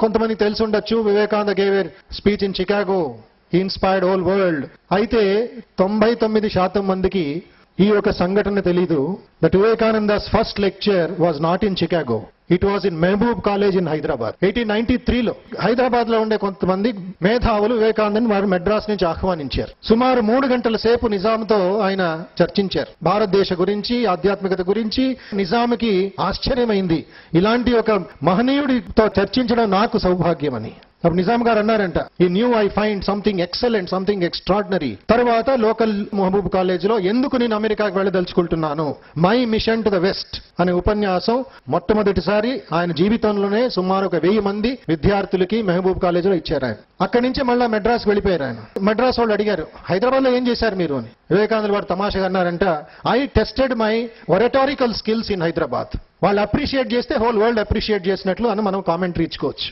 కొంతమంది తెలిసి ఉండొచ్చు, Vivekananda gave a speech in Chicago, he inspired whole world. అయితే 99% మందికి ఈ యొక్క సంఘటన తెలీదు. That Vivekananda's first lecture was not in Chicago, it was in Mehboob college in Hyderabad. 1893లో హైదరాబాద్ లో ఉండే కొంతమంది మేధావులు వివేకానందని వారు మెడ్రాస్ నుంచి ఆహ్వానించారు. సుమారు 3 గంటల సేపు నిజాంతో ఆయన చర్చించారు భారతదేశ గురించి, ఆధ్యాత్మికత గురించి. నిజాంకి ఆశ్చర్యమైంది, ఇలాంటి ఒక మహనీయుడితో చర్చించడం నాకు సౌభాగ్యమని. అప్పుడు నిజాం గారు అన్నారంట, ఈ in you I find something excellent, something extraordinary. తర్వాత లోకల్ మహబూబ్ కాలేజ్ లో ఎందుకు నేను అమెరికాకి వెళ్ళదలుచుకుంటున్నాను, my mission to the west అనే ఉపన్యాసం మొట్టమొదటిసారి ఆయన జీవితంలోనే సుమారు 1000 మంది విద్యార్థులకి మహబూబ్ కాలేజ్ లో ఇచ్చారు ఆయన. అక్కడి నుంచి మళ్ళా మెడ్రాస్ వెళ్ళిపోయారు ఆయన. మెడ్రాస్ వాళ్ళు అడిగారు, హైదరాబాద్ లో ఏం చేశారు మీరు అని. వివేకానంద వారు తమాషగా అన్నారంట, I tested my oratorical skills in Hyderabad. వాళ్ళు అప్రిషియేట్ చేస్తే హోల్ వరల్డ్ అప్రిషియేట్ చేసినట్లు అని మనం కామెంటరీ ఇచ్చుకోవచ్చు.